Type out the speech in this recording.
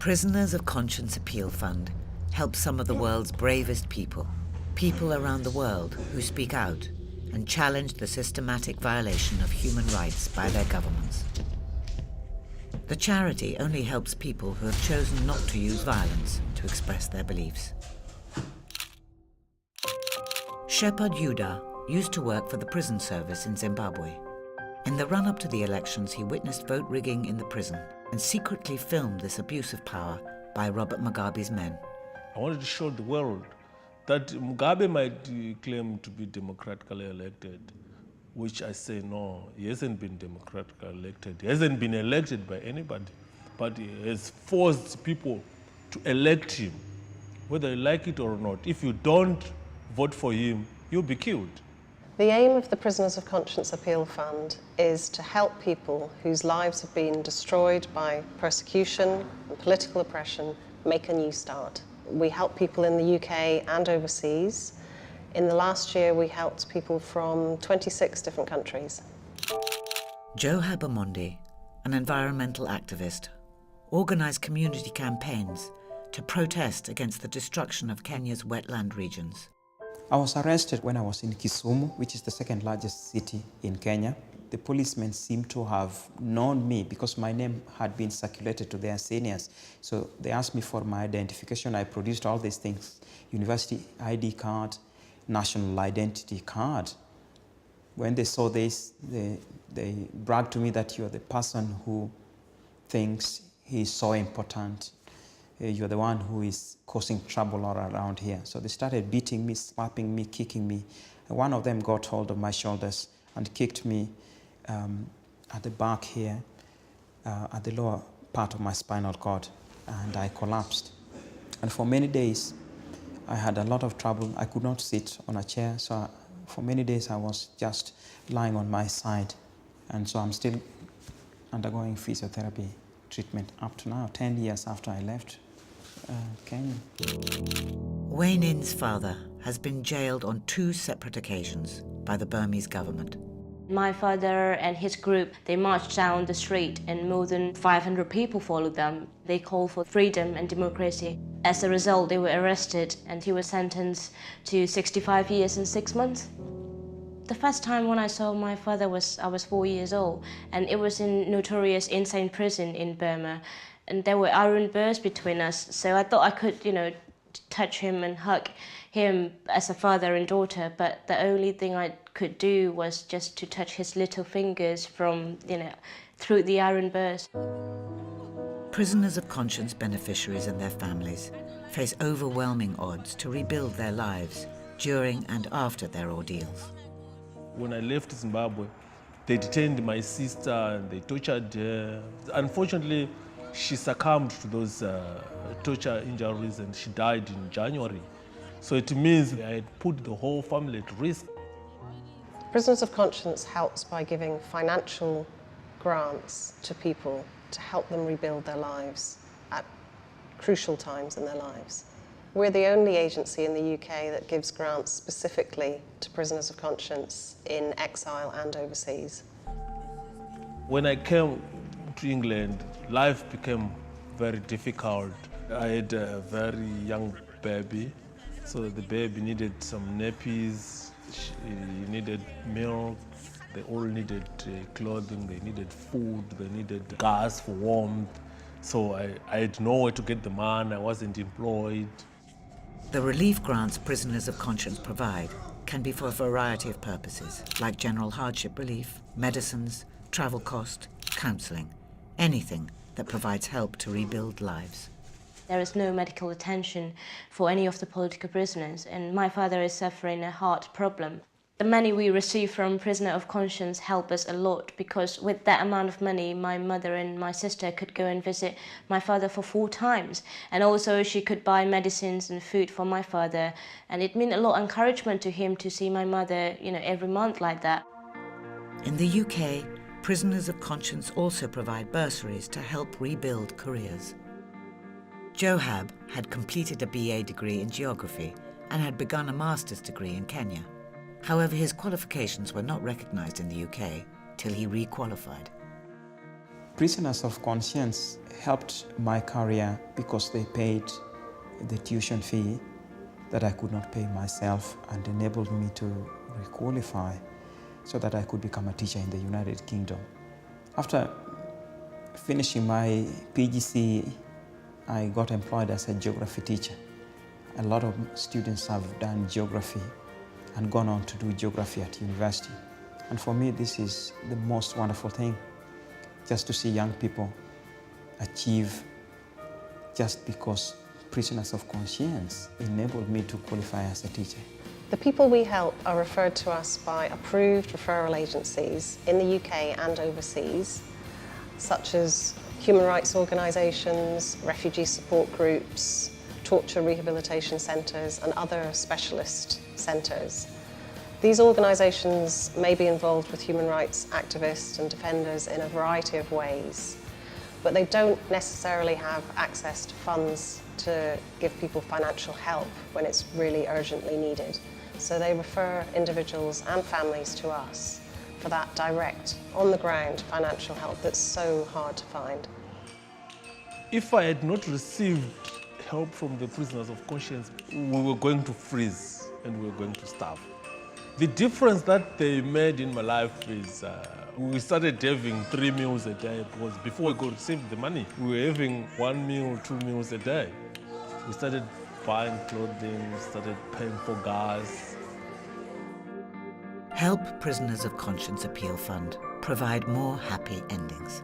Prisoners of Conscience Appeal Fund helps some of the world's bravest people around the world who speak out and challenge the systematic violation of human rights by their governments. The charity only helps people who have chosen not to use violence to express their beliefs. Shepard Yuda used to work for the prison service in Zimbabwe. In the run-up to the elections, he witnessed vote rigging in the prison and secretly filmed this abuse of power by Robert Mugabe's men. I wanted to show the world that Mugabe might claim to be democratically elected, which I say no, he hasn't been democratically elected. He hasn't been elected by anybody, but he has forced people to elect him, whether you like it or not. If you don't vote for him, you'll be killed. The aim of the Prisoners of Conscience Appeal Fund is to help people whose lives have been destroyed by persecution and political oppression make a new start. We help people in the UK and overseas. In the last year, we helped people from 26 different countries. Zoë Wanamaker, an environmental activist, organised community campaigns to protest against the destruction of Kenya's wetland regions. I was arrested when I was in Kisumu, which is the second largest city in Kenya. The policemen seemed to have known me because my name had been circulated to their seniors. So they asked me for my identification. I produced all these things: university ID card, national identity card. When they saw this, they bragged to me that you're the person who thinks he's so important. You're the one who is causing trouble all around here. So they started beating me, slapping me, kicking me. And one of them got hold of my shoulders and kicked me at the back here, at the lower part of my spinal cord, and I collapsed. And for many days, I had a lot of trouble. I could not sit on a chair, so for many days I was just lying on my side. And so I'm still undergoing physiotherapy treatment up to now, 10 years after I left Kenya. Wayne In's father has been jailed on 2 separate occasions by the Burmese government. My father and his group, they marched down the street and more than 500 people followed them. They called for freedom and democracy. As a result, they were arrested and he was sentenced to 65 years and 6 months. The first time when I saw my father I was 4 years old, and it was in notorious insane prison in Burma. And there were iron bars between us, so I thought I could, touch him and hug him as a father and daughter, but the only thing I could do was just to touch his little fingers from, through the iron bars. Prisoners of conscience beneficiaries and their families face overwhelming odds to rebuild their lives during and after their ordeals. When I left Zimbabwe, they detained my sister and they tortured her. Unfortunately, she succumbed to those torture injuries and she died in January. So it means I had put the whole family at risk. Prisoners of Conscience helps by giving financial grants to people to help them rebuild their lives at crucial times in their lives. We're the only agency in the UK that gives grants specifically to prisoners of conscience in exile and overseas. When I came to England, life became very difficult. I had a very young baby, so the baby needed some nappies, he needed milk, they all needed clothing, they needed food, they needed gas for warmth. So I had nowhere to get the money, I wasn't employed. The relief grants prisoners of conscience provide can be for a variety of purposes, like general hardship relief, medicines, travel cost, counselling, anything that provides help to rebuild lives. There is no medical attention for any of the political prisoners, and my father is suffering a heart problem. The money we receive from Prisoner of Conscience help us a lot, because with that amount of money, my mother and my sister could go and visit my father for 4 times. And also she could buy medicines and food for my father. And it meant a lot of encouragement to him to see my mother, every month like that. In the UK, Prisoners of Conscience also provide bursaries to help rebuild careers. Zoë had completed a BA degree in geography and had begun a master's degree in Kenya. However, his qualifications were not recognised in the UK till he re-qualified. Prisoners of Conscience helped my career because they paid the tuition fee that I could not pay myself and enabled me to requalify so that I could become a teacher in the United Kingdom. After finishing my PGC, I got employed as a geography teacher. A lot of students have done geography and gone on to do geography at university. And for me, this is the most wonderful thing, just to see young people achieve just because Prisoners of Conscience enabled me to qualify as a teacher. The people we help are referred to us by approved referral agencies in the UK and overseas, such as human rights organisations, refugee support groups, torture rehabilitation centres and other specialist centres. These organisations may be involved with human rights activists and defenders in a variety of ways, but they don't necessarily have access to funds to give people financial help when it's really urgently needed. So they refer individuals and families to us for that direct, on-the-ground financial help that's so hard to find. If I had not received help from the Prisoners of Conscience, we were going to freeze and we were going to starve. The difference that they made in my life is we started having 3 meals a day, because before we could receive the money, we were having 1 meal, 2 meals a day. We started buying clothing, started paying for gas. Help Prisoners of Conscience Appeal Fund provide more happy endings.